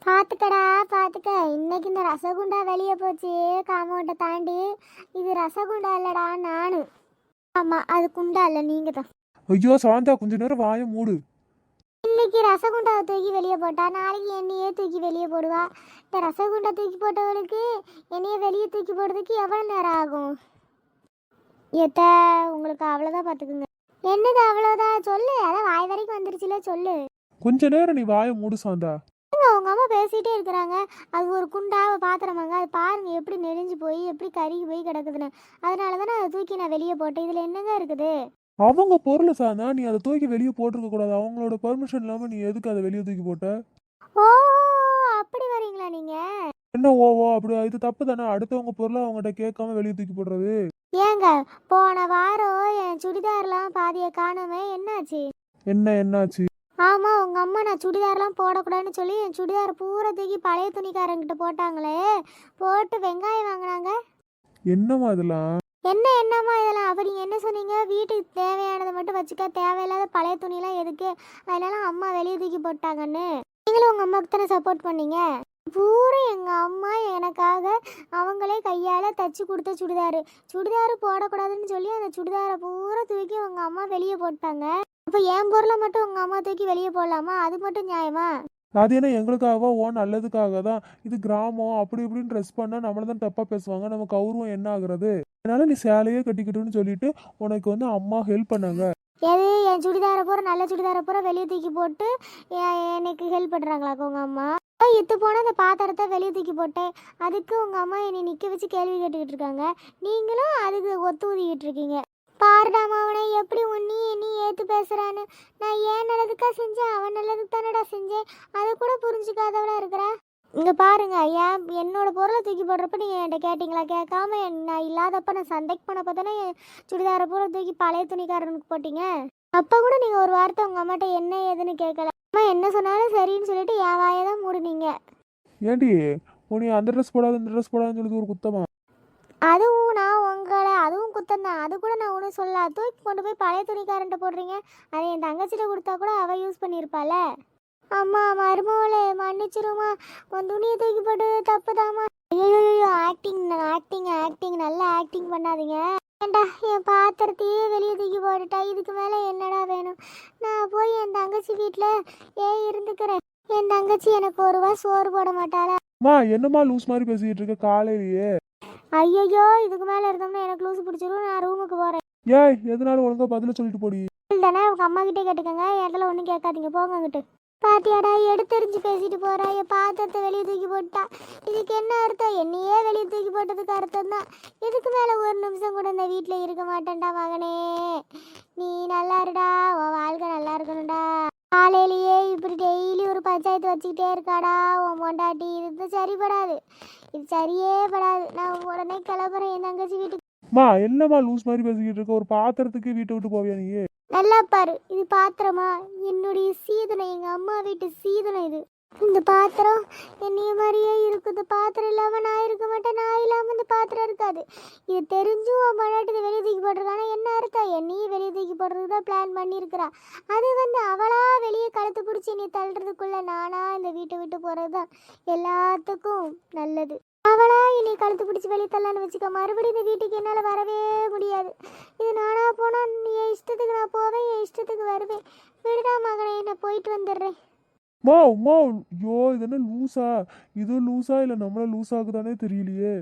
பார்த்துக்கடா பார்த்துக்க. இன்னைக்கு இந்த ரசகுண்டா வெளியே போச்சு காமௌண்ட்டை தாண்டி. இது ரசகுண்டா இல்லடா நானு. ஆமா, அது குண்டா இல்லை, நீங்க தான். ஐயோ சாந்தா, கொஞ்ச நேரம் வாயை மூடு. இன்னைக்கு ரசகுண்டாவை தூக்கி வெளியே போட்டா நாளைக்கு என்னையே தூக்கி வெளியே போடுவா. இந்த ரசகுண்டா தூக்கி போட்டவளுக்கு என்னைய வெளியே தூக்கி போடுறதுக்கு எவ்வளோ நேரம் ஆகும்? எத்த உங்களுக்கு அவ்வளோதான், பார்த்துக்குங்க. என்னது அவ்வளோதான்? சொல்லு, அதான் வாய் வரைக்கும் வந்துருச்சுல, சொல்லு. கொஞ்ச நேரம் நீ வாயை மூடு சாந்தா. அவங்க அம்மா பேசிகிட்டே இருக்கிறாங்க. அது ஒரு குண்டாவை பாத்திரமாங்க, அது பாருங்க எப்படி நெறிஞ்சு போய் எப்படி கருகி போய் கிடக்குதுன்னு. அதனால தானே அதை தூக்கி நான் வெளியே போட்டேன். இதில் என்னங்க இருக்குது? அவங்க பொருள் சாந்தா, நீ அதை தூக்கி வெளியே போட்டிருக்க கூடாது. அவங்களோட பெர்மிஷன் இல்லாம நீ எதுக்கு அதை வெளியே தூக்கி போட்ட? ஓ, அப்படி வரீங்களா நீங்க? என்ன ஓவோ அப்படி? இது தப்பு தானே. அடுத்தவங்க பொருளை அவங்ககிட்ட கேட்காம வெளியே தூக்கி போடுறது. ஏங்க, போன வாரம் என் சுடிதார்லாம் பாதியை காணுமே, என்னாச்சு? என்னாச்சு? ஆமா, உங்க அம்மா நான் சுடிதார்லாம் போடக்கூடாதுன்னு சொல்லி என் சுடிதார் பூரா தூக்கி பழைய துணிக்காரங்கிட்ட போட்டாங்களே. போட்டு வெங்காயம் வாங்கினாங்க. என்னம்மா இதெல்லாம்? என்னம்மா இதெல்லாம்? அப்ப நீங்க என்ன சொன்னீங்க? வீட்டுக்கு தேவையானதை மட்டும் வச்சுக்க, தேவையில்லாத பழைய துணிலாம் எதுக்கு, அதனால அம்மா வெளியே தூக்கி போட்டாங்கன்னு நீங்களும் உங்க அம்மாவுக்கு தானே சப்போர்ட் பண்ணீங்க. பூரா எங்க அம்மா எனக்காக அவங்களே கையால தச்சு கொடுத்த சுடிதாரு போடக்கூடாதுன்னு சொல்லி அந்த சுடிதாரை பூரா தூக்கி உங்க அம்மா வெளியே போட்டாங்க. அப்ப என் பொருளை மட்டும் உங்க அம்மா தூக்கி வெளியே போடலாமா? அது மட்டும் நியாயமா? அது என்ன எங்களுக்காக ஓ நல்லதுக்காக தான். இது கிராமம், அப்படி இப்படின்னு ட்ரெஸ் பண்ணா நம்மள தான் தப்பா பேசுவாங்க. நம்ம கௌரவம் என்ன ஆகுறது? அதனால நீ சேலையே கட்டிக்கிட்டுன்னு சொல்லிட்டு உனக்கு அம்மா ஹெல்ப் பண்ணாங்க. எது, என் சுடிதாரை பூரா நல்ல சுடிதாரை பூரா வெளியே தூக்கி போட்டு எனக்கு ஹெல்ப் பண்ணுறாங்களாக்கா உங்க அம்மா? இத்து போன அந்த பாத்திரத்தை வெளியே தூக்கி போட்டேன், அதுக்கு உங்க அம்மா என்னை நிற்க வச்சு கேள்வி கேட்டுக்கிட்டு இருக்காங்க. நீங்களும் அதுக்கு ஒத்து ஊதிக்கிட்டு இருக்கீங்க. பாருடாமா அவனை எப்படி நீ ஏத்து பேசுறான்னு. நான் ஏன் நல்லதுக்கா செஞ்சேன், அவன் நல்லதுக்கு தானடா செஞ்சேன். அதை கூட புரிஞ்சுக்காதவளா இருக்கிறா. இங்க பாருங்க, என்னோட பொருளை தூக்கி போடுறப்ப நீங்க என்கிட்ட கேட்டீங்களா? கேட்காம நான் இல்லாதப்ப நான் சண்டைக்கு போனப்ப தானே என் சுடிதாரை பூரா தூக்கி பழைய துணிக்காரனுக்கு போட்டீங்க. அப்ப கூட நீங்க ஒரு வார்த்தை உங்க அம்மாட்ட என்ன ஏதுன்னு கேட்கல. அம்மா என்ன சொன்னாலும் சரின்னு சொல்லிட்டு என் வாயை தான் மூடுனீங்க. ஏண்டி உனி அந்த ட்ரெஸ் போடாது இந்த ட்ரெஸ் போடாதுன்னு சொல்லிட்டு ஒரு குத்தமா? அதுவும் நான் உங்களை, அதுவும் குத்தம் தான். அது கூட நான் ஒன்றும் சொல்ல. தூக்கி கொண்டு போய் பழைய துணிக்காரன்ட்ட போடுறீங்க. அதை என் தங்கச்சிட்ட கொடுத்தா கூட அவள் யூஸ் பண்ணியிருப்பாள. அம்மா மருமவளே மன்னிச்சிருமா, உன் துணியை தூக்கி போட்டு தப்புதாம்மா. ஐயோ, ஆக்டிங் நல்லா ஆக்டிங் பண்ணாதீங்க. ஏண்டா, என் பாத்திரத்தையே வெளியே தூக்கி போட்டுட்டா, இதுக்கு மேலே என்னடா வேணும்? நான் போய் என் தங்கச்சி வீட்டில் இருந்துக்கிறேன். என் தங்கச்சி எனக்கு ஒரு ரூபா சோறு போட மாட்டாளா? மா என்னம்மா லூஸ் மாதிரி பேசிக்கிட்டு இருக்க காலையிலேயே? ஐயோ, இதுக்கு மேலே இருந்தோம்னா எனக்கு லூசு பிடிச்சிரும். நான் ரூமுக்கு போகிறேன். ஏய், எதனால ஒழுங்கா பதில சொல்லிட்டு போடி. தானே உங்க அம்மா கிட்டே கேட்டுக்கோங்க, இடத்துல ஒன்றும் கேட்காதீங்க, போங்க அங்கிட்டு. பாத்தியாடா, எடுத்தெறிஞ்சு பேசிட்டு போறா. என் பாத்திரத்தை வெளியே தூக்கி போட்டா. இதுக்கு என்ன அர்த்தம்? என்னையே வெளியே தூக்கி போட்டதுக்கு அர்த்தம் தான். இதுக்கு மேலே ஒரு நிமிஷம் கூட இந்த வீட்டில் இருக்க மாட்டேன்டா மகனே. நீ நல்லா இருடா, உன் வாழ்க்கை நல்லா இருக்கணும்டா. காலையிலேயே இப்படி டெய்லி ஒரு பஞ்சாயத்து வச்சுக்கிட்டே இருக்காடா உன் பொண்டாட்டி. இது சரிப்படாது, இது சரியே படாது. நான் உடனே கிளம்புறேன் என் தங்கச்சி வீட்டுக்கு. மா என்னம்மா லூஸ் மாதிரி பேசிக்கிட்டு இருக்க? ஒரு பாத்திரத்துக்கு வீட்டை விட்டு போவியா நீ? நல்லா பாரு, இது பாத்திரமா? என்னுடைய சீதனை, எங்க அம்மா வீட்டு சீதனை இது. இந்த பாத்திரம் என்னைய மாதிரியே இருக்குது. பாத்திரம் இல்லாம நான் இருக்க மாட்டேன், நான் இல்லாம இந்த பாத்திரம் இருக்காது. இது தெரிஞ்சும் அவன் மனாட்டு வெளியே தூக்கி போட்டிருக்கானா? என்ன அர்த்தம்? என்னையும் வெளியே தூக்கி போடுறதுக்கு தான் பிளான் பண்ணியிருக்கிறா. அது அவளா வெளியே கழுத்து பிடிச்சி நீ தள்ளுறதுக்குள்ள நானா இந்த வீட்டை விட்டு போறது தான் எல்லாத்துக்கும் நல்லது. அவளா இனி கழுத்து பிடிச்சி வெளியே தள்ளலான்னு வச்சுக்க, மறுபடியும் இந்த வீட்டுக்கு என்னால் வரவே முடியாது. இது நானா போனா நீ என் இஷ்டத்துக்கு நான் போவேன், என் இஷ்டத்துக்கு வருவேன். விடுடா மகனே, நான் போயிட்டு வந்துடுறேன். யோ இது என்ன லூசா? இது லூசா இல்லை நம்மள லூஸ் ஆகுதானே தெரியலையே.